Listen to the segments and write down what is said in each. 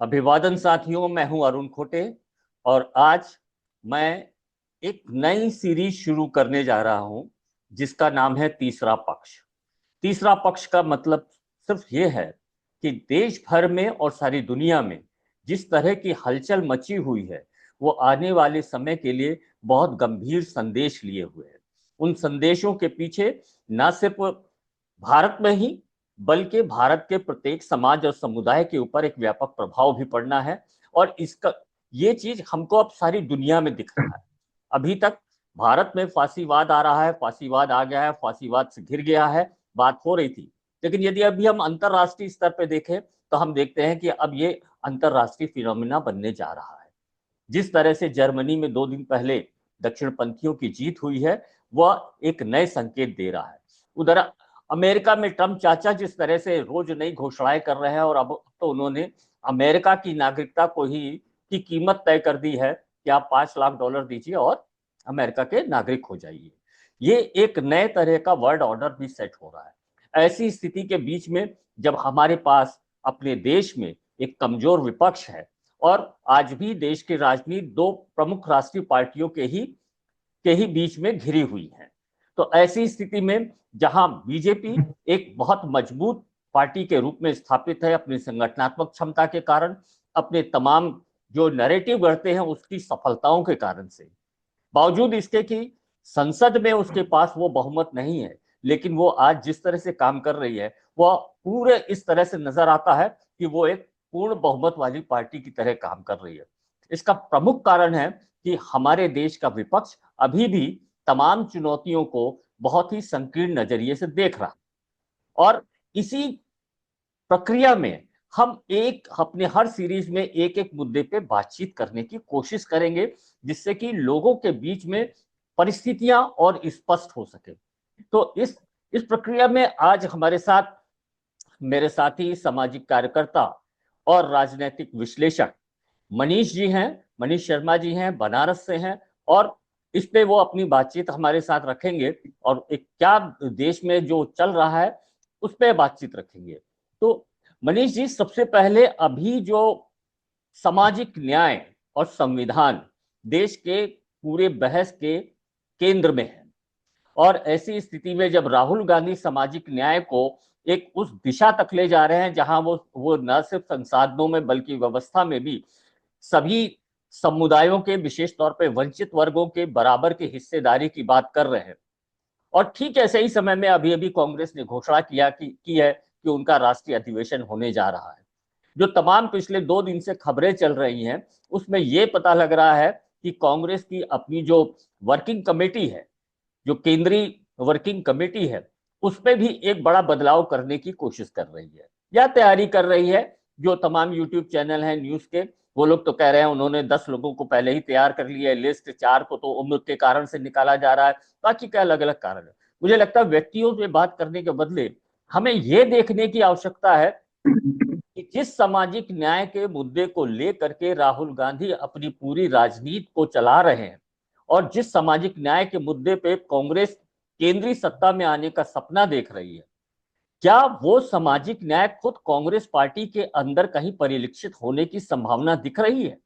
अभिवादन साथियों, मैं हूं अरुण खोटे और आज मैं एक नई सीरीज शुरू करने जा रहा हूं जिसका नाम है तीसरा पक्ष। तीसरा पक्ष का मतलब सिर्फ ये है कि देश भर में और सारी दुनिया में जिस तरह की हलचल मची हुई है वो आने वाले समय के लिए बहुत गंभीर संदेश लिए हुए है। उन संदेशों के पीछे न सिर्फ भारत में ही बल्कि भारत के प्रत्येक समाज और समुदाय के ऊपर एक व्यापक प्रभाव भी पड़ना है। और इसका ये चीज हमको अब सारी दुनिया में दिख रहा है। अभी तक भारत में फांसीवाद आ रहा है, फांसीवाद आ गया है, फांसीवाद से घिर गया है, बात हो रही थी। लेकिन यदि अभी हम अंतरराष्ट्रीय स्तर पर देखें तो हम देखते हैं कि अब ये अंतरराष्ट्रीय फिनोमिना बनने जा रहा है। जिस तरह से जर्मनी में 2 दिन पहले दक्षिणपंथियों की जीत हुई है वह एक नए संकेत दे रहा है। उधर अमेरिका में ट्रंप चाचा जिस तरह से रोज नई घोषणाएं कर रहे हैं और अब तो उन्होंने अमेरिका की नागरिकता को ही की कीमत तय कर दी है कि आप $5 लाख दीजिए और अमेरिका के नागरिक हो जाइए। ये एक नए तरह का वर्ल्ड ऑर्डर भी सेट हो रहा है। ऐसी स्थिति के बीच में जब हमारे पास अपने देश में एक कमजोर विपक्ष है और आज भी देश की राजनीति दो प्रमुख राष्ट्रीय पार्टियों के ही बीच में घिरी हुई है, तो ऐसी स्थिति में जहां बीजेपी एक बहुत मजबूत पार्टी के रूप में स्थापित है अपनी संगठनात्मक क्षमता के कारण, अपने तमाम जो नैरेटिव गढ़ते हैं उसकी सफलताओं के कारण से, बावजूद इसके कि संसद में उसके पास वो बहुमत नहीं है, लेकिन वो आज जिस तरह से काम कर रही है वह पूरे इस तरह से नजर आता है कि वो एक पूर्ण बहुमत वाली पार्टी की तरह काम कर रही है। इसका प्रमुख कारण है कि हमारे देश का विपक्ष अभी भी तमाम चुनौतियों को बहुत ही संकीर्ण नजरिए से देख रहा है। और इसी प्रक्रिया में हम एक अपने हर सीरीज में एक एक मुद्दे पे बातचीत करने की कोशिश करेंगे जिससे कि लोगों के बीच में परिस्थितियां और स्पष्ट हो सके। तो इस प्रक्रिया में आज हमारे साथ मेरे साथी सामाजिक कार्यकर्ता और राजनीतिक विश्लेषक मनीष जी हैं, मनीष शर्मा जी हैं, बनारस से हैं। और इस पे वो अपनी बातचीत हमारे साथ रखेंगे और एक क्या देश में जो चल रहा है उस पे बातचीत रखेंगे। तो मनीष जी, सबसे पहले अभी जो सामाजिक न्याय और संविधान देश के पूरे बहस के केंद्र में है, और ऐसी स्थिति में जब राहुल गांधी सामाजिक न्याय को एक उस दिशा तक ले जा रहे हैं जहां वो न सिर्फ संसाधनों में बल्कि व्यवस्था में भी सभी समुदायों के, विशेष तौर पे वंचित वर्गों के बराबर की हिस्सेदारी की बात कर रहे हैं। और ठीक ऐसे ही समय में अभी अभी कांग्रेस ने घोषणा की है कि उनका राष्ट्रीय अधिवेशन होने जा रहा है। जो तमाम पिछले 2 दिन से खबरें चल रही हैं उसमें यह पता लग रहा है कि कांग्रेस की अपनी जो वर्किंग कमेटी है, जो केंद्रीय वर्किंग कमेटी है, उस पर भी एक बड़ा बदलाव करने की कोशिश कर रही है या तैयारी कर रही है। जो तमाम यूट्यूब चैनल हैं न्यूज के, वो लोग तो कह रहे हैं उन्होंने 10 लोगों को पहले ही तैयार कर लिया है लिस्ट, 4 को तो उम्र के कारण से निकाला जा रहा है, बाकी क्या अलग अलग कारण है। मुझे लगता है व्यक्तियों से बात करने के बदले हमें यह देखने की आवश्यकता है कि जिस सामाजिक न्याय के मुद्दे को लेकर के राहुल गांधी अपनी पूरी राजनीति को चला रहे हैं और जिस सामाजिक न्याय के मुद्दे पे कांग्रेस केंद्रीय सत्ता में आने का सपना देख रही है, क्या वो सामाजिक न्याय खुद कांग्रेस पार्टी के अंदर कहीं परिलक्षित होने की संभावना दिख रही है,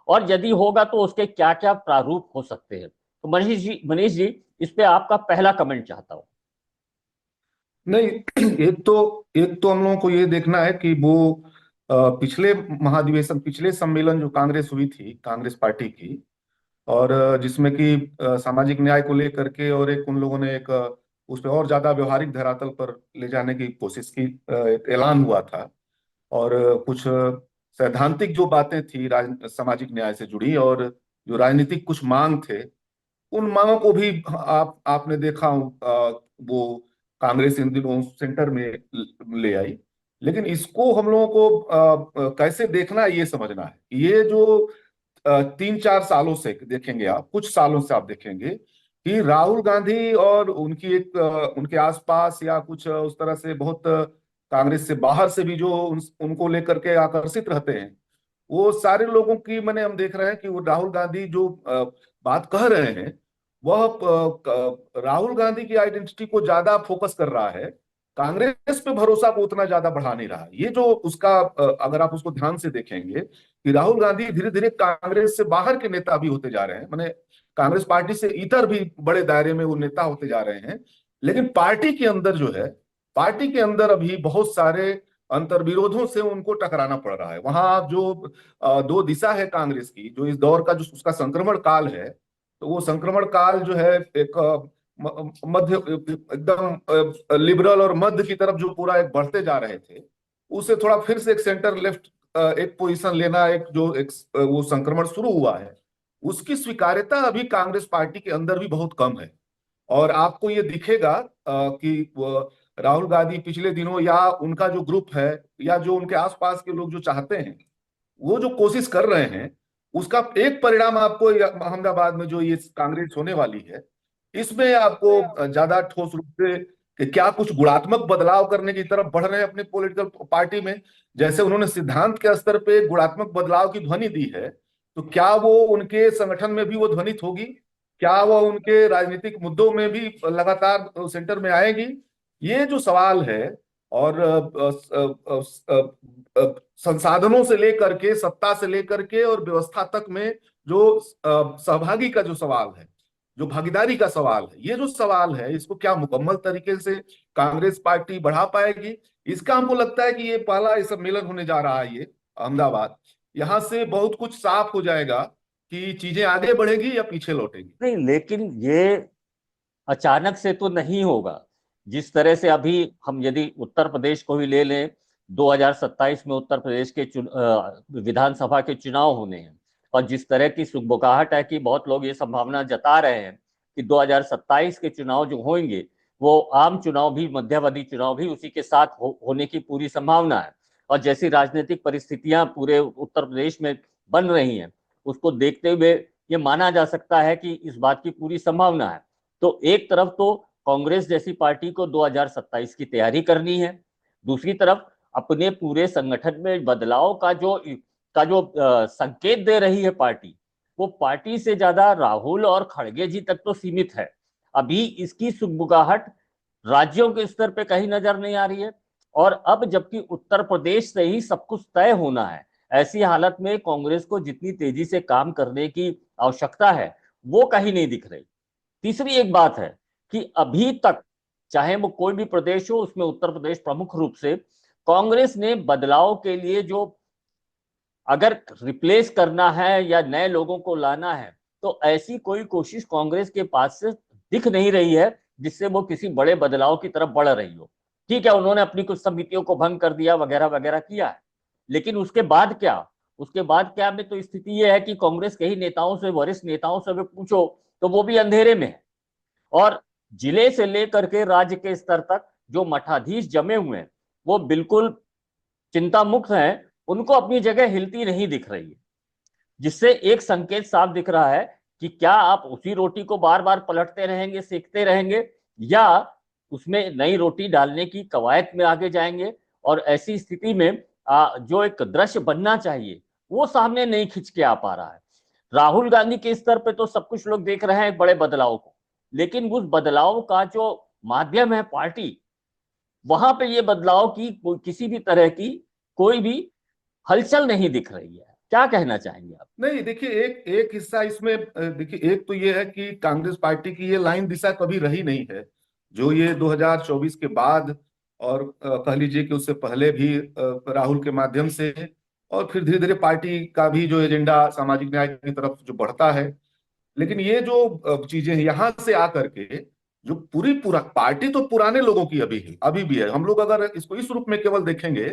और यदि होगा तो उसके क्या क्या प्रारूप हो सकते हैं। तो मनीष जी इस पे आपका पहला कमेंट चाहता हूं। नहीं, एक तो हम लोगों को ये देखना है कि वो पिछले महाधिवेशन, पिछले सम्मेलन जो कांग्रेस हुई थी, कांग्रेस पार्टी की, और जिसमें कि सामाजिक न्याय को लेकर के और एक उन लोगों ने एक उस पर और ज्यादा व्यवहारिक धरातल पर ले जाने की कोशिश की, एक ऐलान हुआ था। और कुछ सैद्धांतिक जो बातें थी सामाजिक न्याय से जुड़ी, और जो राजनीतिक कुछ मांग थे, उन मांगों को भी आपने देखा वो कांग्रेस इन दिनों सेंटर में ले आई। लेकिन इसको हम लोगों को कैसे देखना है ये समझना है। ये जो 3-4 सालों से देखेंगे, आप कुछ सालों से आप देखेंगे कि राहुल गांधी और उनकी एक उनके आसपास या कुछ उस तरह से बहुत कांग्रेस से बाहर से भी जो उनको लेकर के आकर्षित रहते हैं, वो सारे लोगों की मैंने हम देख रहे हैं कि वो राहुल गांधी जो बात कह रहे हैं, वह राहुल गांधी की आइडेंटिटी को ज्यादा फोकस कर रहा है कांग्रेस पे भरोसा को उतना ज्यादा बढ़ा नहीं रहा। ये जो उसका अगर आप उसको ध्यान से देखेंगे कि राहुल गांधी धीरे धीरे कांग्रेस से बाहर के नेता भी होते जा रहे हैं, माने कांग्रेस पार्टी से इतर भी बड़े दायरे में वो नेता होते जा रहे हैं। लेकिन पार्टी के अंदर जो है, पार्टी के अंदर अभी बहुत सारे अंतर्विरोधों से उनको टकराना पड़ रहा है। वहां जो दो दिशा है कांग्रेस की, जो इस दौर का जो उसका संक्रमण काल है, तो वो संक्रमण काल जो है एक मध्य एकदम लिबरल और मध्य की तरफ जो पूरा एक बढ़ते जा रहे थे, उसे थोड़ा फिर से एक सेंटर लेफ्ट एक पोजीशन लेना, एक जो एक वो संक्रमण शुरू हुआ है, उसकी स्वीकार्यता अभी कांग्रेस पार्टी के अंदर भी बहुत कम है। और आपको ये दिखेगा कि राहुल गांधी पिछले दिनों या उनका जो ग्रुप है या जो उनके आसपास के लोग जो चाहते हैं, वो जो कोशिश कर रहे हैं, उसका एक परिणाम आपको अहमदाबाद में जो ये कांग्रेस होने वाली है, इसमें आपको ज्यादा ठोस रूप से कि क्या कुछ गुणात्मक बदलाव करने की तरफ बढ़ रहे हैं अपने पॉलिटिकल पार्टी में। जैसे उन्होंने सिद्धांत के स्तर पे गुणात्मक बदलाव की ध्वनि दी है, तो क्या वो उनके संगठन में भी वो ध्वनित होगी? क्या वो उनके राजनीतिक मुद्दों में भी लगातार सेंटर में आएगी? ये जो सवाल है, और संसाधनों से लेकर के, सत्ता से लेकर के और व्यवस्था तक में जो सहभागी का जो सवाल है, जो भागीदारी का सवाल है, ये जो सवाल है, इसको क्या मुकम्मल तरीके से कांग्रेस पार्टी बढ़ा पाएगी? इसका हमको लगता है कि ये पहला सम्मेलन होने जा रहा है, ये अहमदाबाद, यहां से बहुत कुछ साफ हो जाएगा कि चीजें आगे बढ़ेगी या पीछे लौटेगी। नहीं, लेकिन ये अचानक से तो नहीं होगा। जिस तरह से अभी हम यदि उत्तर प्रदेश को ही ले लें, 2027 में उत्तर प्रदेश के विधानसभा के चुनाव होने हैं, और जिस तरह की सुगबुगाहट है कि बहुत लोग ये संभावना जता रहे हैं कि 2027 के चुनाव जो होंगे वो आम चुनाव भी, मध्यावधि चुनाव भी उसी के साथ होने की पूरी संभावना है। और जैसी राजनीतिक परिस्थितियां पूरे उत्तर प्रदेश में बन रही हैं, उसको देखते हुए ये माना जा सकता है कि इस बात की पूरी संभावना है। तो एक तरफ तो कांग्रेस जैसी पार्टी को 2027 की तैयारी करनी है, दूसरी तरफ अपने पूरे संगठन में बदलाव का जो संकेत दे रही है पार्टी, वो पार्टी से ज्यादा राहुल और खड़गे जी तक तो सीमित है। अभी इसकी सुगबुगाहट राज्यों के स्तर पे कहीं नजर नहीं आ रही है, और अब जबकि उत्तर प्रदेश से ही सब कुछ तय होना है, ऐसी हालत में कांग्रेस को जितनी तेजी से काम करने की आवश्यकता है वो कहीं नहीं दिख रही। तीसरी एक बात है कि अभी तक चाहे वो कोई भी प्रदेश हो, उसमें उत्तर प्रदेश प्रमुख रूप से, कांग्रेस ने बदलाव के लिए जो, अगर रिप्लेस करना है या नए लोगों को लाना है, तो ऐसी कोई कोशिश कांग्रेस के पास से दिख नहीं रही है जिससे वो किसी बड़े बदलाव की तरफ बढ़ रही हो। ठीक है, उन्होंने अपनी कुछ समितियों को भंग कर दिया, वगैरह वगैरह किया है, लेकिन उसके बाद क्या? उसके बाद क्या में तो स्थिति यह है कि कांग्रेस के ही नेताओं से, वरिष्ठ नेताओं से भी पूछो तो वो भी अंधेरे में है। और जिले से लेकर के राज्य के स्तर तक जो मठाधीश जमे हुए हैं, वो बिल्कुल चिंता मुक्त हैं, उनको अपनी जगह हिलती नहीं दिख रही है। जिससे एक संकेत साफ दिख रहा है कि क्या आप उसी रोटी को बार बार पलटते रहेंगे, सेकते रहेंगे, या उसमें नई रोटी डालने की कवायद में आगे जाएंगे। और ऐसी स्थिति में जो एक दृश्य बनना चाहिए वो सामने नहीं खिंच के आ पा रहा है। राहुल गांधी के स्तर पे तो सब कुछ लोग देख रहे हैं बड़े बदलाव को, लेकिन उस बदलाव का जो माध्यम है पार्टी, वहां पे ये बदलाव की किसी भी तरह की कोई भी हलचल नहीं दिख रही है। क्या कहना चाहेंगे आप? नहीं, देखिए, एक एक हिस्सा इसमें देखिए, एक तो ये है कि कांग्रेस पार्टी की ये लाइन दिशा कभी रही नहीं है, जो ये 2024 के बाद और कह लीजिए कि उससे पहले भी राहुल के माध्यम से, और फिर धीरे धीरे पार्टी का भी जो एजेंडा सामाजिक न्याय की तरफ जो बढ़ता है। लेकिन ये जो चीजें हैं यहाँ से आकर के, जो पूरा पार्टी तो पुराने लोगों की अभी है, अभी भी है। हम लोग अगर इसको इस रूप में केवल देखेंगे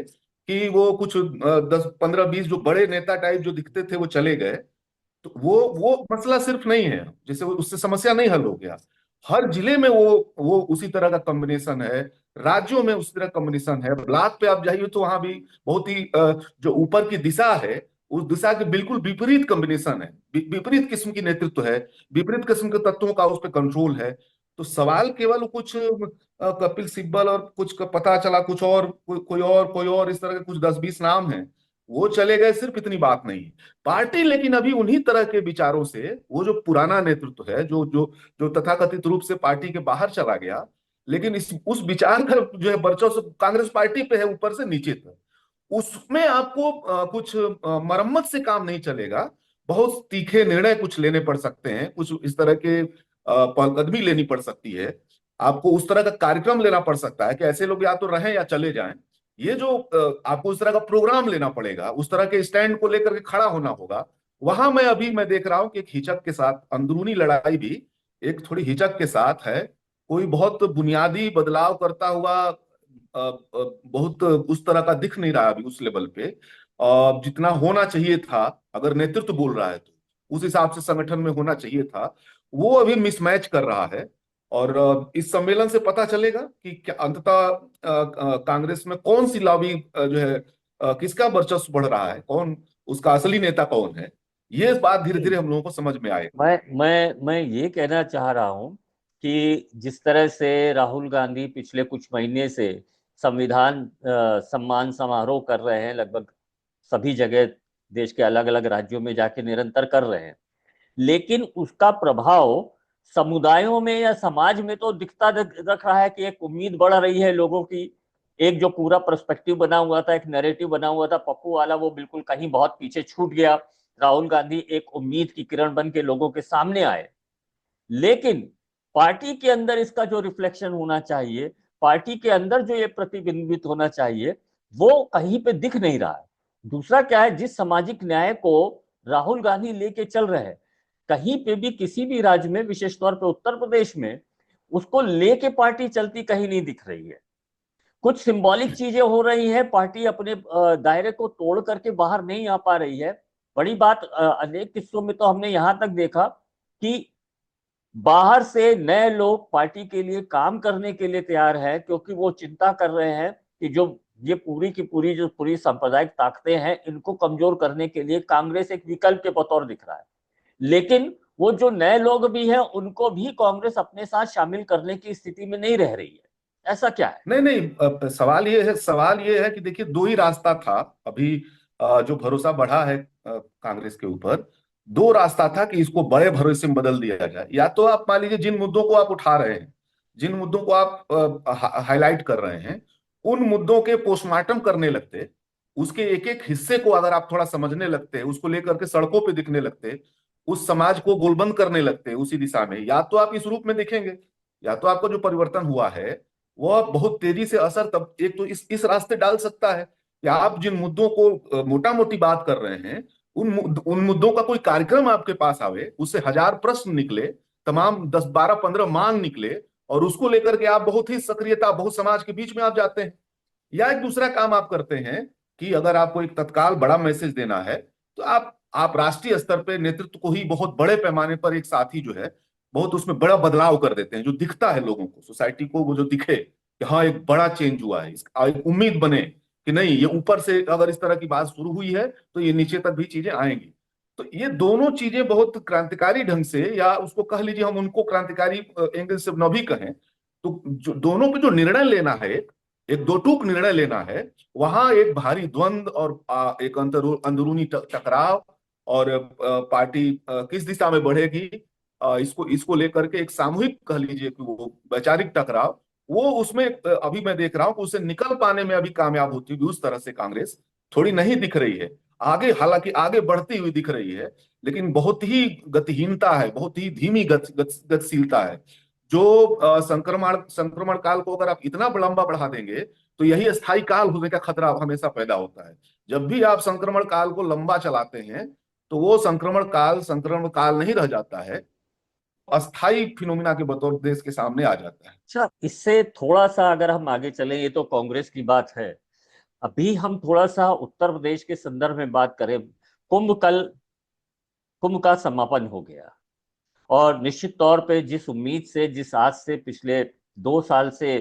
कि वो कुछ 10 15 20 जो बड़े नेता टाइप जो दिखते थे वो चले गए, तो वो मसला सिर्फ नहीं है, जैसे उससे समस्या नहीं हल हो गया। हर जिले में वो उसी तरह का कॉम्बिनेशन है, राज्यों में उसी तरह कॉम्बिनेशन है। ब्लॉक पे आप जाइए तो वहां भी बहुत ही जो ऊपर की दिशा है, उस दिशा के बिल्कुल विपरीत कॉम्बिनेशन है, विपरीत किस्म की नेतृत्व है, विपरीत किस्म के तत्वों का उस पर कंट्रोल है। तो सवाल केवल कुछ कपिल सिब्बल और कुछ का पता चला कुछ और, कोई और इस तरह के कुछ 10 20 नाम हैं, वो चले गए, सिर्फ इतनी बात नहीं है। पार्टी लेकिन अभी उन्हीं तरह के विचारों से, वो जो पुराना नेतृत्व है, जो जो जो तथाकथित रूप से पार्टी के बाहर चला गया, लेकिन इस उस विचार का जो है वर्चस्व कांग्रेस पार्टी पे है, ऊपर से नीचे तक। उसमें आपको कुछ मरम्मत से काम नहीं चलेगा। बहुत तीखे निर्णय कुछ लेने पड़ सकते हैं, कुछ इस तरह के पहलकदमी लेनी पड़ सकती है। आपको उस तरह का कार्यक्रम लेना पड़ सकता है कि ऐसे लोग या तो रहें या चले जाएं। ये जो आपको उस तरह का प्रोग्राम लेना पड़ेगा, उस तरह के स्टैंड को लेकर के खड़ा होना होगा। वहां मैं देख रहा हूं कि एक हिचक के साथ, अंदरूनी लड़ाई भी एक थोड़ी हिचक के साथ है। कोई बहुत बुनियादी बदलाव करता हुआ बहुत उस तरह का दिख नहीं रहा अभी उस लेवल पे। जितना होना चाहिए था, अगर नेतृत्व बोल रहा है तो उस हिसाब से संगठन में होना चाहिए था, वो अभी मिसमैच कर रहा है। और इस सम्मेलन से पता चलेगा कि क्या अंततः कांग्रेस में कौन सी लॉबी जो है किसका वर्चस्व बढ़ रहा है, कौन उसका असली नेता कौन है। ये बात धीरे धीरे हम लोगों को समझ में आएगा। मैं ये कहना चाह रहा हूं कि जिस तरह से राहुल गांधी पिछले कुछ महीने से संविधान सम्मान समारोह कर रहे हैं, लगभग सभी जगह देश के अलग अलग राज्यों में जाके निरंतर कर रहे हैं, लेकिन उसका प्रभाव समुदायों में या समाज में तो दिखता रख रहा है कि एक उम्मीद बढ़ रही है लोगों की। एक जो पूरा पर्सपेक्टिव बना हुआ था, एक नैरेटिव बना हुआ था पप्पू वाला, वो बिल्कुल कहीं बहुत पीछे छूट गया। राहुल गांधी एक उम्मीद की किरण बन के लोगों के सामने आए, लेकिन पार्टी के अंदर इसका जो रिफ्लेक्शन होना चाहिए, पार्टी के अंदर जो ये प्रतिबिंबित होना चाहिए, वो कहीं पे दिख नहीं रहा है। दूसरा क्या है, जिस सामाजिक न्याय को राहुल गांधी लेके चल रहे हैं, कहीं पे भी किसी भी राज्य में, विशेष तौर पे उत्तर प्रदेश में, उसको लेके पार्टी चलती कहीं नहीं दिख रही है। कुछ सिंबॉलिक चीजें हो रही है, पार्टी अपने दायरे को तोड़ करके बाहर नहीं आ पा रही है। बड़ी बात, अनेक किस्सों में तो हमने यहां तक देखा कि बाहर से नए लोग पार्टी के लिए काम करने के लिए तैयार है, क्योंकि वो चिंता कर रहे हैं कि जो ये पूरी की पूरी जो पूरी सांप्रदायिक ताकतें हैं, इनको कमजोर करने के लिए कांग्रेस एक विकल्प के बतौर दिख रहा है। लेकिन वो जो नए लोग भी हैं, उनको भी कांग्रेस अपने साथ शामिल करने की स्थिति में नहीं रह रही है। ऐसा क्या है? नहीं नहीं, सवाल ये है कि देखिए, दो ही रास्ता था अभी। जो भरोसा बढ़ा है कांग्रेस के ऊपर, दो रास्ता था कि इसको बड़े भरोसे में बदल दिया जाए। या तो आप मान लीजिए, जिन मुद्दों को आप उठा रहे हैं, जिन मुद्दों को आप हाईलाइट कर रहे हैं, उन मुद्दों के पोस्टमार्टम करने लगते, उसके एक एक हिस्से को अगर आप थोड़ा समझने लगते, उसको लेकर के सड़कों पे दिखने लगते, उस समाज को गोलबंद करने लगते उसी दिशा में, या तो आप इस रूप में दिखेंगे, या तो आपका जो परिवर्तन हुआ है वह बहुत तेजी से असर तब एक तो इस रास्ते डाल सकता है कि आप जिन मुद्दों को मोटा मोटी बात कर रहे हैं, उन मुद्दों का कोई कार्यक्रम आपके पास आवे, उससे हजार प्रश्न निकले, तमाम 10 12 15 मांग निकले, और उसको लेकर के आप बहुत ही सक्रियता, बहुत समाज के बीच में आप जाते हैं। या एक दूसरा काम आप करते हैं कि अगर आपको एक तत्काल बड़ा मैसेज देना है, तो आप राष्ट्रीय स्तर पे नेतृत्व को ही बहुत बड़े पैमाने पर एक साथी जो है, बहुत उसमें बड़ा बदलाव कर देते हैं, जो दिखता है लोगों को, सोसाइटी को वो जो दिखे कि हाँ एक बड़ा चेंज हुआ है, एक उम्मीद बने कि नहीं, ये ऊपर से अगर इस तरह की बात शुरू हुई है तो ये नीचे तक भी चीजें आएंगी। तो ये दोनों चीजें बहुत क्रांतिकारी ढंग से, या उसको कह लीजिए, हम उनको क्रांतिकारी एंगल से न भी कहें, तो जो दोनों पे जो निर्णय लेना है, एक दो टूक निर्णय लेना है, वहां एक भारी द्वंद और एक अंदरूनी टकराव, और पार्टी किस दिशा में बढ़ेगी, इसको इसको लेकर के एक सामूहिक कह लीजिए कि वो वैचारिक टकराव, वो उसमें अभी मैं देख रहा हूं कि उसे निकल पाने में अभी कामयाब होती हुई उस तरह से कांग्रेस थोड़ी नहीं दिख रही है। आगे, हालांकि आगे बढ़ती हुई दिख रही है, लेकिन बहुत ही गतिहीनता है, बहुत ही धीमी गतिशीलता है। जो संक्रमण संक्रमण काल को अगर आप इतना लंबा बढ़ा देंगे, तो यही स्थायी काल होने का खतरा हमेशा पैदा होता है। जब भी आप संक्रमण काल को लंबा चलाते हैं, तो वो संक्रमण काल नहीं रह जाता है, अस्थाई फिनोमिना के बतौर देश के सामने आ जाता है। अच्छा, इससे थोड़ा सा अगर हम आगे चलें, ये तो कांग्रेस की बात है। अभी हम थोड़ा सा उत्तर प्रदेश के संदर्भ में बात करें। कल कुंभ का समापन हो गया, और निश्चित तौर पे जिस उम्मीद से, जिस आस से पिछले 2 साल से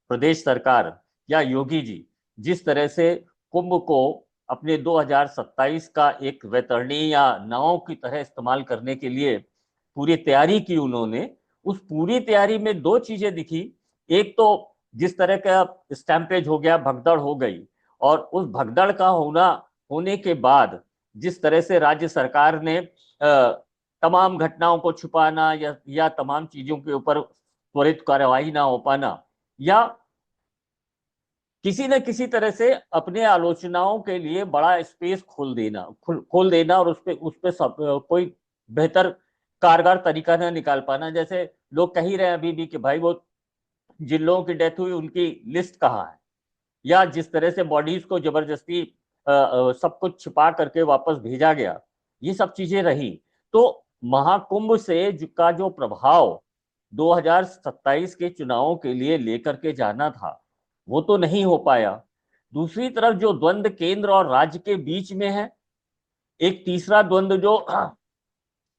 प्रदेश सरकार या योगी जी जिस तरह से कुंभ को अपने 2027 का एक वैतरणी या नाव की तरह इस्तेमाल करने के लिए पूरी तैयारी की उन्होंने, उस पूरी तैयारी में दो चीजें दिखी। एक तो जिस तरह का स्टैंपेज हो गया, भगदड़ हो गई, और उस भगदड़ का होने के बाद जिस तरह से राज्य सरकार ने तमाम घटनाओं को छुपाना या तमाम चीजों के ऊपर त्वरित कार्यवाही ना हो पाना, या किसी न किसी तरह से अपने आलोचनाओं के लिए बड़ा स्पेस खोल देना और उस पे कोई बेहतर कारगर तरीका ना निकाल पाना। जैसे लोग कह ही रहे हैं अभी भी कि भाई वो जिन लोगों की डेथ हुई उनकी लिस्ट कहाँ है, या जिस तरह से बॉडीज को जबरदस्ती सब कुछ छिपा करके वापस भेजा गया, ये सब चीजें रही। तो महाकुंभ से का जो प्रभाव 2027 के चुनावों के लिए लेकर के जाना था, वो तो नहीं हो पाया। दूसरी तरफ जो द्वंद्व केंद्र और राज्य के बीच में है, एक तीसरा द्वंद्व जो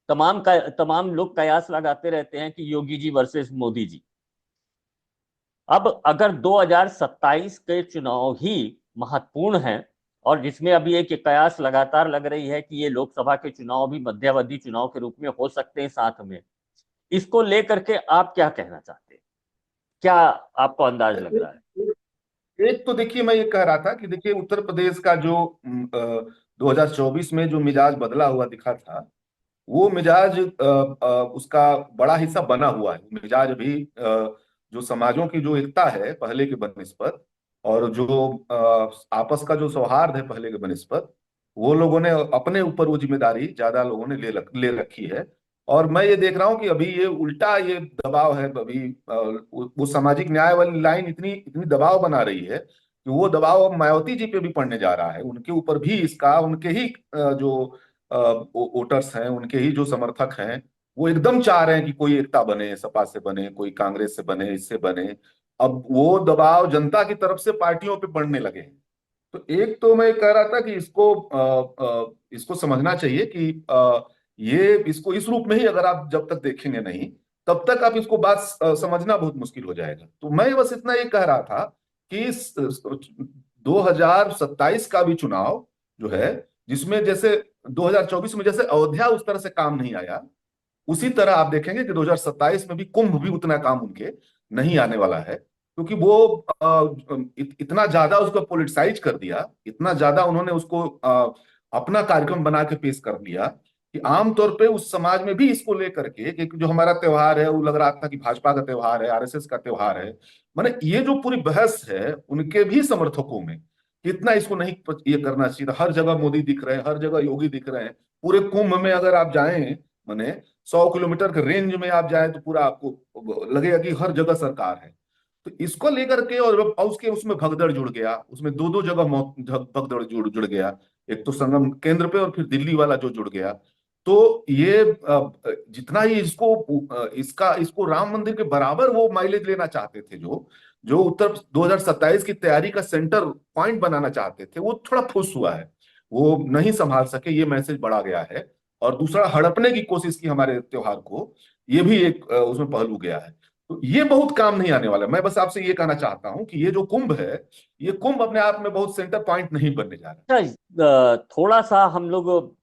तमाम लोग कयास लगाते रहते हैं कि योगी जी वर्सेस मोदी जी। अब अगर 2027 के चुनाव ही महत्वपूर्ण हैं, और जिसमें अभी एक कयास लगातार लग रही है कि ये लोकसभा के चुनाव भी मध्यावधि चुनाव के रूप में हो सकते हैं साथ में, इसको लेकर के आप क्या कहना चाहते हैं? क्या आपको अंदाज लग रहा है? एक तो देखिए, मैं ये कह रहा था कि देखिए उत्तर प्रदेश का जो 2024 में जो मिजाज बदला हुआ दिखा था, वो मिजाज उसका बड़ा हिस्सा बना हुआ है। मिजाज भी जो समाजों की जो एकता है पहले के बनिस्पत, और जो आपस का जो सौहार्द है पहले के बनिस्पत, वो लोगों ने अपने ऊपर वो जिम्मेदारी ज्यादा लोगों ने ले रखी है। और मैं ये देख रहा हूँ कि अभी ये उल्टा ये दबाव है। अभी वो सामाजिक न्याय वाली लाइन इतनी इतनी दबाव बना रही है कि वो दबाव अब मायावती जी पे भी पड़ने जा रहा है। उनके ऊपर भी इसका, उनके ही जो वोटर्स हैं, उनके ही जो समर्थक हैं, वो एकदम चाह रहे हैं कि कोई एकता बने, सपा से बने, कोई कांग्रेस से बने, इससे बने। अब वो दबाव जनता की तरफ से पार्टियों पे पड़ने लगे हैं। तो एक तो मैं कह रहा था कि इसको समझना चाहिए कि ये इसको इस रूप में ही अगर आप जब तक देखेंगे नहीं, तब तक आप इसको बात समझना बहुत मुश्किल हो जाएगा। तो मैं बस इतना ये कह रहा था कि 2027 का भी चुनाव जो है, जिसमें जैसे 2024 में जैसे अयोध्या उस तरह से काम नहीं आया, उसी तरह आप देखेंगे कि 2027 में भी कुंभ भी उतना काम उनके नहीं आने वाला है। क्योंकि वो इतना ज्यादा उसको पोलिटिसाइज कर दिया, इतना ज्यादा उन्होंने उसको अपना कार्यक्रम बना के पेश कर दिया कि आमतौर पे उस समाज में भी इसको लेकर के कि जो हमारा त्योहार है, वो लग रहा था कि भाजपा का त्योहार है, आरएसएस का त्योहार है। माने ये जो पूरी बहस है उनके भी समर्थकों में कि इतना इसको नहीं ये करना चाहिए था। हर जगह मोदी दिख रहे हैं, हर जगह योगी दिख रहे हैं। पूरे कुंभ में अगर आप जाएं, माने 100 किलोमीटर के रेंज में आप जाए तो पूरा आपको लगेगा कि हर जगह सरकार है। तो इसको लेकर के, और उसके उसमें भगदड़ जुड़ गया, उसमें दो दो जगह भगदड़ जुड़ गया। एक तो संगम केंद्र पे और फिर दिल्ली वाला जो जुड़ गया। तो ये जितना ही इसको राम मंदिर के बराबर वो माइलेज लेना चाहते थे, जो जो उत्तर 2027 की तैयारी का सेंटर पॉइंट बनाना चाहते थे, वो थोड़ा फुस हुआ है। वो नहीं संभाल सके, ये मैसेज बढ़ा गया है। और दूसरा, हड़पने की कोशिश की हमारे त्योहार को, ये भी एक उसमें पहलू गया है। तो ये बहुत काम नहीं आने वाला। मैं बस आपसे ये कहना चाहता हूं कि ये जो कुंभ है, ये कुंभ अपने आप में बहुत सेंटर पॉइंट नहीं बनने जा रहा। अच्छा, थोड़ा सा हम लोग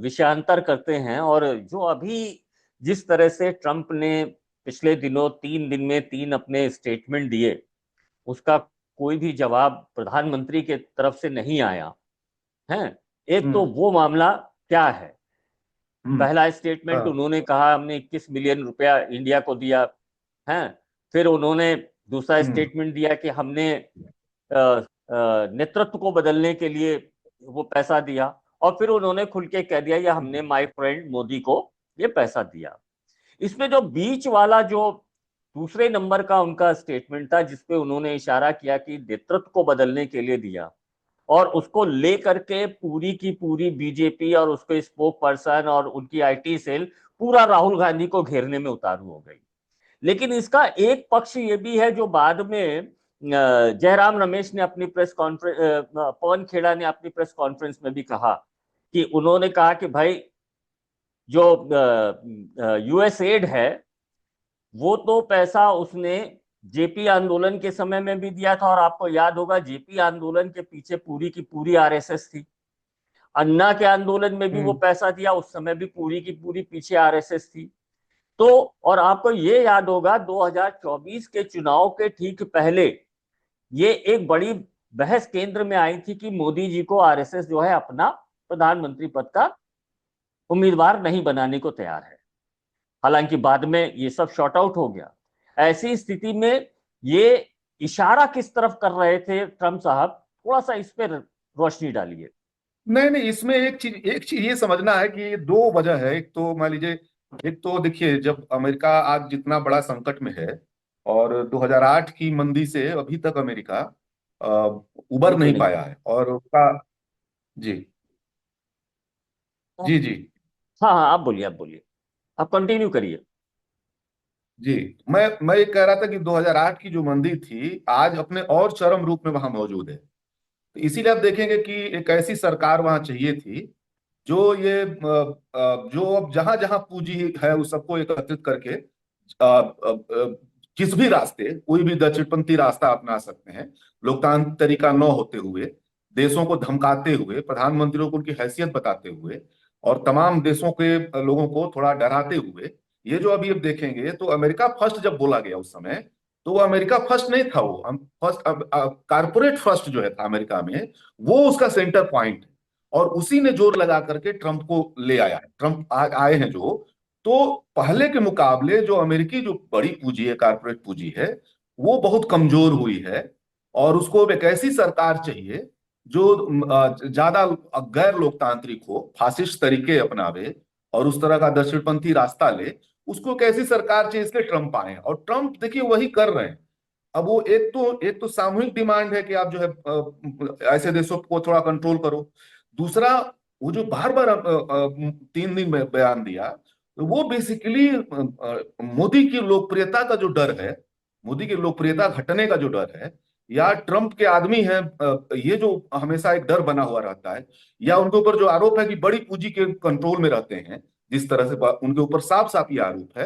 विषयांतर करते हैं। और जो अभी जिस तरह से ट्रंप ने पिछले दिनों 3 दिन में 3 अपने स्टेटमेंट दिए, उसका कोई भी जवाब प्रधानमंत्री के तरफ से नहीं आया है। एक तो हम्म। वो मामला क्या है? हम्म। पहला स्टेटमेंट हाँ। उन्होंने कहा हमने 21 मिलियन रुपया इंडिया को दिया है। फिर उन्होंने दूसरा हम्म। स्टेटमेंट दिया कि हमने नेतृत्व को बदलने के लिए वो पैसा दिया। और फिर उन्होंने खुल के कह दिया ये हमने माय फ्रेंड मोदी को ये पैसा दिया। इसमें जो बीच वाला जो दूसरे नंबर का उनका स्टेटमेंट था, जिसपे उन्होंने इशारा किया कि नेतृत्व को बदलने के लिए दिया, और उसको लेकर के पूरी की पूरी बीजेपी और उसके स्पोक पर्सन और उनकी आईटी सेल पूरा राहुल गांधी को घेरने में उतारू हो गई। लेकिन इसका एक पक्ष ये भी है जो बाद में जयराम रमेश ने अपनी प्रेस कॉन्फ्रेंस, पवन खेड़ा ने अपनी प्रेस कॉन्फ्रेंस में भी कहा कि उन्होंने कहा कि भाई जो यूएस एड है, वो तो पैसा उसने जेपी आंदोलन के समय में भी दिया था। और आपको याद होगा जेपी आंदोलन के पीछे पूरी की पूरी आरएसएस थी। अन्ना के आंदोलन में भी वो हम्म। पैसा दिया, उस समय भी पूरी की पूरी पीछे आरएसएस थी। तो और आपको ये याद होगा 2024 के चुनाव के ठीक पहले ये एक बड़ी बहस केंद्र में आई थी कि मोदी जी को आरएसएस जो है अपना प्रधानमंत्री पद का उम्मीदवार नहीं बनाने को तैयार है। हालांकि बाद में ये सब शॉर्ट आउट हो गया। ऐसी स्थिति में ये इशारा किस तरफ कर रहे थे ट्रम्प साहब, थोड़ा सा इस पर रोशनी डालिए। नहीं नहीं, इसमें एक चीज ये समझना है कि ये दो वजह है। एक तो मान लीजिए, एक तो देखिए, जब अमेरिका आज जितना बड़ा संकट में है, और 2008 की मंदी से अभी तक अमेरिका अ, उबर नीचे नहीं नहीं पाया आया। है, और उसका। जी जी जी हाँ हाँ, आप बोलिए, आप बोलिए, आप कंटिन्यू करिए। जी। मैं ये कह रहा था कि 2008 की जो मंदी थी आज अपने और चरम रूप में वहां मौजूद है। तो इसीलिए आप देखेंगे कि एक ऐसी सरकार वहां चाहिए थी जो जो अब जहां जहां पूंजी है उस सबको एकत्रित करके किस भी रास्ते, कोई भी दक्षिणपंथी रास्ता अपना सकते हैं, लोकतांत्रिक तरीका न होते हुए, देशों को धमकाते हुए, प्रधानमंत्रियों को उनकी हैसियत बताते हुए, और तमाम देशों के लोगों को थोड़ा डराते हुए। ये जो अभी अब देखेंगे, तो अमेरिका फर्स्ट जब बोला गया उस समय, तो वो अमेरिका फर्स्ट नहीं था, वो हम फर्स्ट, कारपोरेट फर्स्ट जो है था अमेरिका में, वो उसका सेंटर पॉइंट। और उसी ने जोर लगा करके ट्रंप को ले आया है। ट्रंप आए हैं जो, तो पहले के मुकाबले जो अमेरिकी जो बड़ी पूंजी है, कारपोरेट पूंजी है, वो बहुत कमजोर हुई है। और उसको अब एक ऐसी सरकार चाहिए जो ज्यादा गैर लोकतांत्रिक हो, फासिस्ट तरीके अपनावे, और उस तरह का दक्षिणपंथी रास्ता ले। उसको एक ऐसी सरकार चाहिए, इसलिए ट्रंप आए हैं, और ट्रंप देखिए वही कर रहे हैं। अब वो एक तो सामूहिक डिमांड है कि आप जो है ऐसे देशों को थोड़ा कंट्रोल करो। दूसरा, वो जो बार बार 3 दिन में बयान दिया, तो वो बेसिकली मोदी की लोकप्रियता का जो डर है, मोदी की लोकप्रियता घटने का जो डर है, या ट्रंप के आदमी हैं, ये जो हमेशा एक डर बना हुआ रहता है, या उनके ऊपर जो आरोप है कि बड़ी पूंजी के कंट्रोल में रहते हैं, जिस तरह से उनके ऊपर साफ साफ ये आरोप है।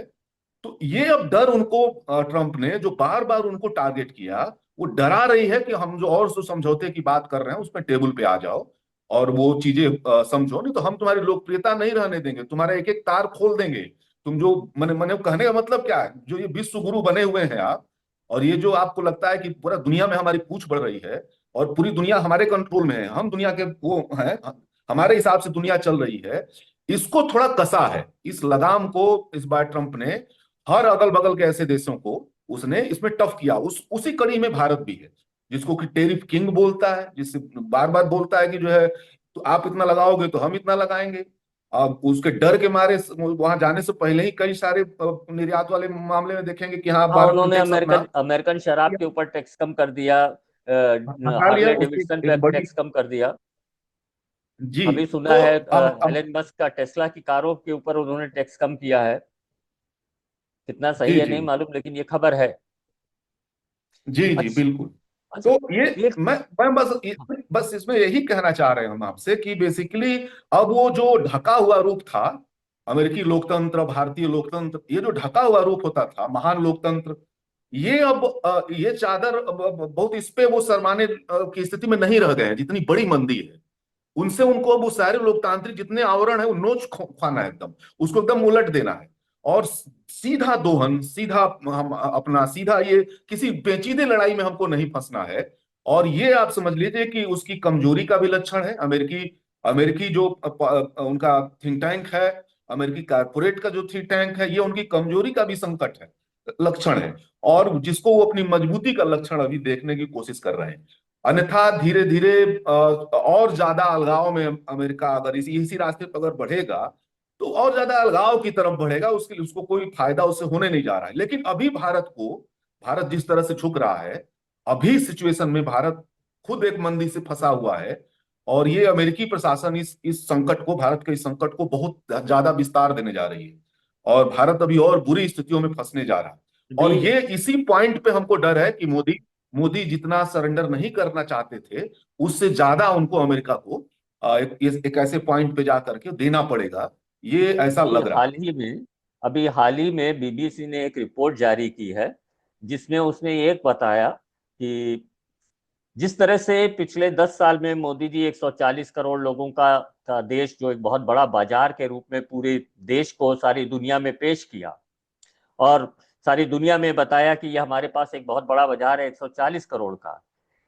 तो ये अब डर उनको, ट्रंप ने जो बार बार उनको टारगेट किया, वो डरा रही है कि हम जो और समझौते की बात कर रहे हैं उसमें टेबल पे आ जाओ, और वो चीजें समझो, नहीं तो हम तुम्हारी लोकप्रियता नहीं रहने देंगे, तुम्हारा एक एक तार खोल देंगे। तुम जो मैंने मैंने कहने का मतलब क्या है, जो ये विश्व गुरु बने हुए हैं आप, और ये जो आपको लगता है कि पूरा दुनिया में हमारी पूछ बढ़ रही है, और पूरी दुनिया हमारे कंट्रोल में है, हम दुनिया के वो हैं, हमारे हिसाब से दुनिया चल रही है, इसको थोड़ा कसा है। इस लगाम को इस बार ट्रंप ने हर अगल बगल के ऐसे देशों को उसने इसमें टफ किया। उसी कड़ी में भारत भी है, जिसको कि टेरिफ किंग बोलता है, जिससे बार बार बोलता है कि जो है, तो आप इतना लगाओगे तो हम इतना लगाएंगे। अब उसके डर के मारे वहां जाने से पहले ही कई सारे निर्यात वाले मामले में देखेंगे कि हाँ, हाँ, भारत ने उन्होंने टैक्स अपना अमेरिकन अमेरिकन शराब के ऊपर टैक्स कम कर दिया, हटा लिया। हार्ले उसकी डेविडसन पे एक बड़ी। टैक्स कम कर दिया। जी। अभी सुना तो है अब एलन मस्क का टेस्ला की कारों के ऊपर उन्होंने टैक्स कम किया है। कितना सही जी है जी नहीं मालूम, लेकिन ये खबर है। जी जी अच्छा। बिल्कुल। अच्छा। तो ये एक। मैं बस इसमें यही कहना चाह रहे हैं हम आपसे कि बेसिकली अब वो जो ढका हुआ रूप था, अमेरिकी लोकतंत्र, भारतीय लोकतंत्र, ये जो ढका हुआ रूप होता था, महान लोकतंत्र, ये अब ये चादर अब बहुत इस पे वो शरमाने की स्थिति में नहीं रह गए हैं। जितनी बड़ी मंदी है, उनसे उनको अब वो सारे लोकतांत्रिक जितने आवरण है वो नोच खाना है, एकदम उसको एकदम उलट देना है। और सीधा दोहन, सीधा हम अपना सीधा, ये किसी पेचीदे लड़ाई में हमको नहीं फंसना है। और ये आप समझ लीजिए कि उसकी कमजोरी का भी लक्षण है। अमेरिकी अमेरिकी जो उनका थिंक टैंक है, अमेरिकी कारपोरेट का जो थिंक टैंक है, ये उनकी कमजोरी का भी संकट है, लक्षण है। और जिसको वो अपनी मजबूती का लक्षण अभी देखने की कोशिश कर रहे हैं। अन्यथा धीरे धीरे और ज्यादा अलगाव में अमेरिका अगर इसी रास्ते पर अगर बढ़ेगा, तो और ज्यादा अलगाव की तरफ बढ़ेगा। उसके लिए उसको कोई फायदा उससे होने नहीं जा रहा है। लेकिन अभी भारत जिस तरह से झुक रहा है, अभी सिचुएशन में भारत खुद एक मंदी से फंसा हुआ है। और ये अमेरिकी प्रशासन इस संकट को, भारत के इस संकट को बहुत ज्यादा विस्तार देने जा रही है, और भारत अभी और बुरी स्थितियों में फंसने जा रहा है। भी। और ये इसी पॉइंट पे हमको डर है कि मोदी मोदी जितना सरेंडर नहीं करना चाहते थे, उससे ज्यादा उनको अमेरिका को एक ऐसे पॉइंट पे जा करके देना पड़ेगा। ये ऐसा अभी लग रहा हाल है। ही में अभी हाल ही में बीबीसी ने एक रिपोर्ट जारी की है, जिसमें उसने ये बताया कि जिस तरह से पिछले 10 साल में मोदी जी 140 करोड़ लोगों का देश, जो एक बहुत बड़ा बाजार के रूप में पूरे देश को सारी दुनिया में पेश किया, और सारी दुनिया में बताया कि ये हमारे पास एक बहुत बड़ा बाजार है 140 करोड़ का।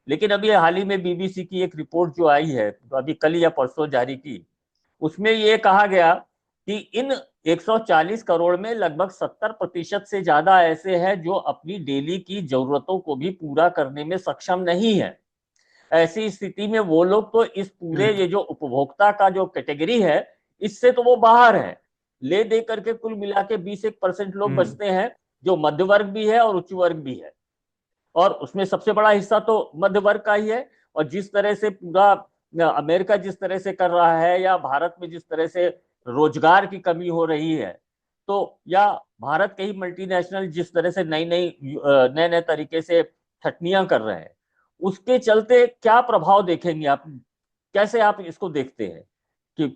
लेकिन अभी हाल ही में बीबीसी की एक रिपोर्ट जो आई है, तो अभी कल या परसों जारी की, उसमें ये कहा गया कि इन 140 करोड़ में लगभग 70% से ज्यादा ऐसे हैं जो अपनी डेली की जरूरतों को भी पूरा करने में सक्षम नहीं है। ऐसी स्थिति में वो लोग तो इस पूरे ये जो उपभोक्ता का जो कैटेगरी है, इससे तो वो बाहर है। ले दे करके कुल मिला के 20% लोग बचते हैं, जो मध्य वर्ग भी है और उच्च वर्ग भी है। और उसमें सबसे बड़ा हिस्सा तो मध्य वर्ग का ही है। और जिस तरह से पूरा अमेरिका जिस तरह से कर रहा है, या भारत में जिस तरह से रोजगार की कमी हो रही है, तो या भारत के ही मल्टीनेशनल जिस तरह से नई नई नए नए तरीके से छटनियां कर रहे हैं, उसके चलते क्या प्रभाव देखेंगे आप? कैसे आप इसको देखते हैं कि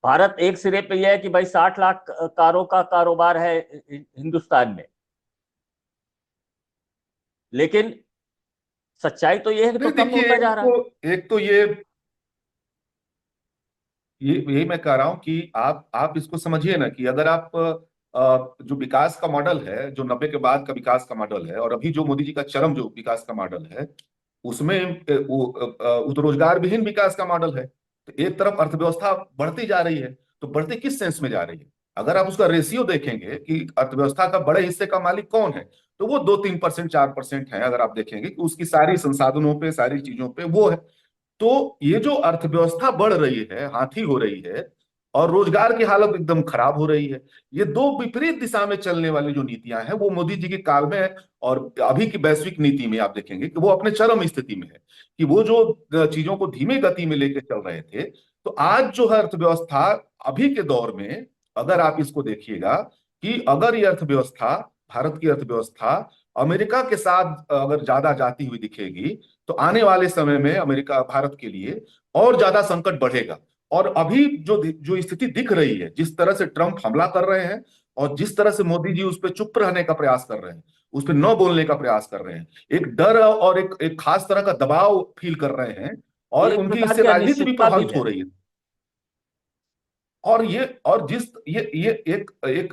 भारत एक सिरे पे यह है कि भाई 60 लाख कारों का कारोबार है हिंदुस्तान में, लेकिन सच्चाई तो यह है कि तो नहीं कम देखिए, होता जा रहा है। एक तो ये यही मैं कह रहा हूं कि आप इसको समझिए ना कि अगर आप जो विकास का मॉडल है, जो 90 के बाद का विकास का मॉडल है, और अभी जो मोदी जी का चरम जो विकास का मॉडल है, उसमें वो तो रोजगार विहीन विकास का मॉडल है। तो एक तरफ अर्थव्यवस्था बढ़ती जा रही है, तो बढ़ती किस सेंस में जा रही है? अगर आप उसका रेशियो देखेंगे कि अर्थव्यवस्था का बड़े हिस्से का मालिक कौन है, तो वो 2-3%, 4% है। अगर आप देखेंगे कि उसकी सारी संसाधनों पे, सारी चीजों पे वो है। तो ये जो अर्थव्यवस्था बढ़ रही है, हाथी हो रही है, और रोजगार की हालत एकदम खराब हो रही है, ये दो विपरीत दिशा में चलने वाली जो नीतियां हैं, वो मोदी जी के काल में है। और अभी की वैश्विक नीति में आप देखेंगे कि वो अपने चरम स्थिति में है, कि वो जो चीजों को धीमी गति में लेके चल रहे थे। तो आज जो है अर्थव्यवस्था, अभी के दौर में अगर आप इसको देखिएगा कि अगर ये अर्थव्यवस्था, भारत की अर्थव्यवस्था अमेरिका के साथ अगर ज्यादा जाती हुई दिखेगी, तो आने वाले समय में अमेरिका, भारत के लिए और ज्यादा संकट बढ़ेगा। और अभी जो जो स्थिति दिख रही है, जिस तरह से ट्रंप हमला कर रहे हैं, और जिस तरह से मोदी जी उस पर चुप रहने का प्रयास कर रहे हैं, उस पर न बोलने का प्रयास कर रहे हैं, एक डर और एक खास तरह का दबाव फील कर रहे हैं, और एक उनकी प्रकार इससे की राजनीति भी अनिश्चितता भी प्रभावित हो है। रही है। और ये और जिस ये एक एक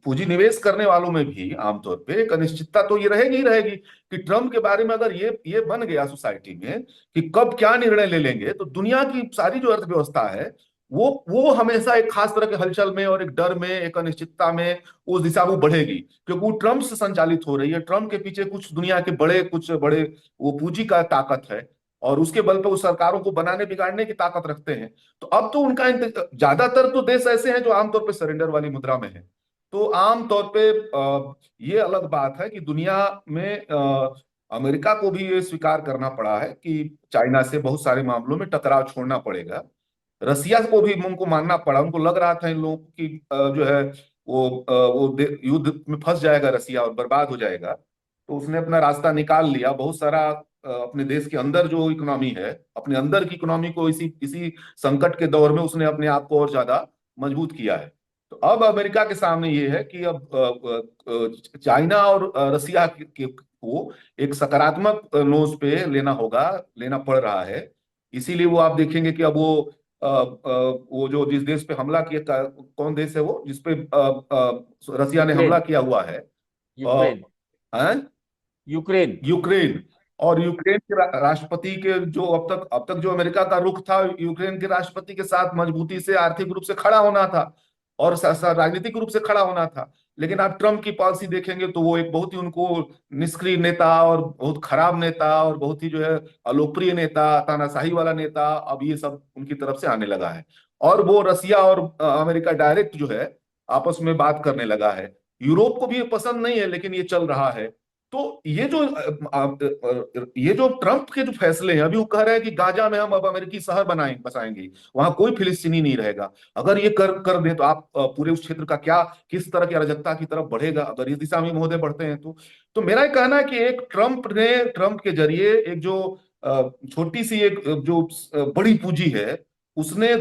पूंजी निवेश करने वालों में भी आमतौर पे एक अनिश्चितता तो ये रहेगी ही रहेगी, कि ट्रम्प के बारे में अगर ये बन गया सोसाइटी में कि कब क्या निर्णय ले लेंगे, तो दुनिया की सारी जो अर्थव्यवस्था है, वो हमेशा एक खास तरह के हलचल में और एक डर में, एक अनिश्चितता में उस दिशा में बढ़ेगी, क्योंकि वो ट्रम्प से संचालित हो रही है। ट्रम्प के पीछे कुछ दुनिया के कुछ बड़े वो पूंजी का ताकत है, और उसके बल पर वो सरकारों को बनाने बिगाड़ने की ताकत रखते हैं। तो अब तो उनका ज्यादातर तो देश ऐसे हैं जो आमतौर पे सरेंडर वाली मुद्रा में है। तो आमतौर पे ये अलग बात है कि दुनिया में अमेरिका को भी ये स्वीकार करना पड़ा है कि चाइना से बहुत सारे मामलों में टकराव छोड़ना पड़ेगा। रसिया को भी उनको मानना पड़ा। उनको लग रहा था इन लोगों की जो है वो युद्ध में फंस जाएगा रसिया और बर्बाद हो जाएगा। तो उसने अपना रास्ता निकाल लिया। बहुत सारा अपने देश के अंदर जो इकोनॉमी है, अपने अंदर की इकोनॉमी को इसी इसी संकट के दौर में उसने अपने आप को और ज्यादा मजबूत किया है। तो अब अमेरिका के सामने ये है कि अब चाइना और रसिया को एक सकारात्मक नोज पे लेना होगा, लेना पड़ रहा है। इसीलिए वो आप देखेंगे कि अब वो जो जिस देश पे हमला किया, कौन देश है वो जिसपे रसिया ने हमला यूक्रेन। किया हुआ है? यूक्रेन। हैं? यूक्रेन। यूक्रेन। और यूक्रेन के राष्ट्रपति के जो अब तक जो अमेरिका का रुख था, यूक्रेन के राष्ट्रपति के साथ मजबूती से आर्थिक रूप से खड़ा होना था, और राजनीतिक रूप से खड़ा होना था। लेकिन आप ट्रम्प की पॉलिसी देखेंगे तो वो एक बहुत ही उनको निष्क्रिय नेता, और बहुत खराब नेता, और बहुत ही जो है अलोकप्रिय नेता, तानाशाही वाला नेता, अब ये सब उनकी तरफ से आने लगा है। और वो रसिया और अमेरिका डायरेक्ट जो है आपस में बात करने लगा है। यूरोप को भी ये पसंद नहीं है, लेकिन ये चल रहा है। तो ये जो ट्रंप के जो फैसले हैं, अभी वो कह रहे हैं कि गाजा में हम अब अमेरिकी शहर बनाएंगे, बसाएंगे, वहां कोई फिलिस्तीनी नहीं रहेगा। अगर ये कर कर दें तो आप पूरे उस क्षेत्र का क्या, किस तरह की अराजकता की तरफ बढ़ेगा, अगर इस दिशा में महोदय बढ़ते हैं तो मेरा ये कहना है कि एक ट्रंप के जरिए एक जो छोटी सी एक जो बड़ी पूंजी है, उसने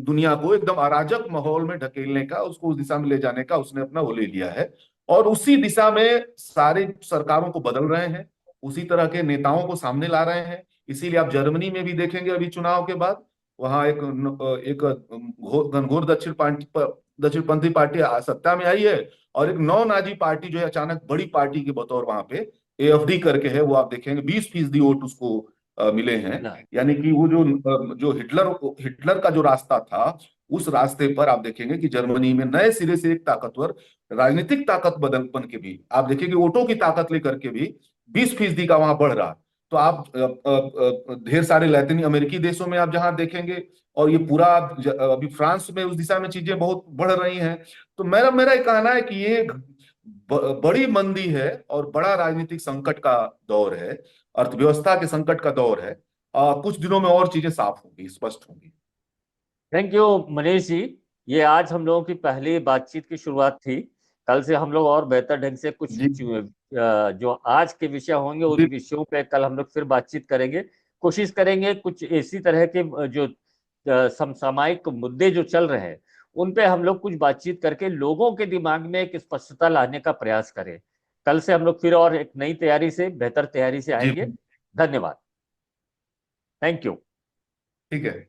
दुनिया को एकदम अराजक माहौल में ढकेलने का, उसको उस दिशा में ले जाने का उसने अपना वो ले लिया है। और उसी दिशा में सारे सरकारों को बदल रहे हैं, उसी तरह के नेताओं को सामने ला रहे हैं। इसीलिए आप जर्मनी में भी देखेंगे अभी चुनाव के बाद, वहां एक घनघोर दक्षिणपंथी पार्टी सत्ता में आई है, और एक नौ नाजी पार्टी जो है अचानक बड़ी पार्टी के बतौर वहां पे एएफडी करके है, वो आप देखेंगे 20% वोट उसको मिले हैं। ना। यानी कि वो जो हिटलर हिटलर का जो रास्ता था, उस रास्ते पर आप देखेंगे कि जर्मनी में नए सिरे से एक ताकतवर राजनीतिक ताकत बन के भी आप देखेंगे वोटों की ताकत लेकर के भी 20% का वहां बढ़ रहा। तो आप ढेर सारे लैटिन अमेरिकी देशों में आप जहां देखेंगे, और ये पूरा अभी फ्रांस में उस दिशा में चीजें बहुत बढ़ रही हैं। तो मेरा मेरा ये कहना है कि ये बड़ी मंदी है और बड़ा राजनीतिक संकट का दौर है, अर्थव्यवस्था के संकट का दौर है। कुछ दिनों में और चीजें साफ होंगी, स्पष्ट होंगी। Thank you Manish ji. ये आज हम लोगों की पहली बातचीत की शुरुआत थी। कल से हम लोग और बेहतर ढंग से कुछ जी जो आज के विषय होंगे उन जी विषयों पे कल हम लोग फिर बातचीत करेंगे। कोशिश करेंगे कुछ इसी तरह के जो समसामयिक मुद्दे जो चल रहे हैं उन पे हम लोग कुछ बातचीत करके लोगों के दिमाग में एक स्पष्टता लाने का प्रयास करें। कल से हम लोग फिर और एक नई तैयारी से, बेहतर तैयारी से जी आएंगे। धन्यवाद। Thank you. ठीक है।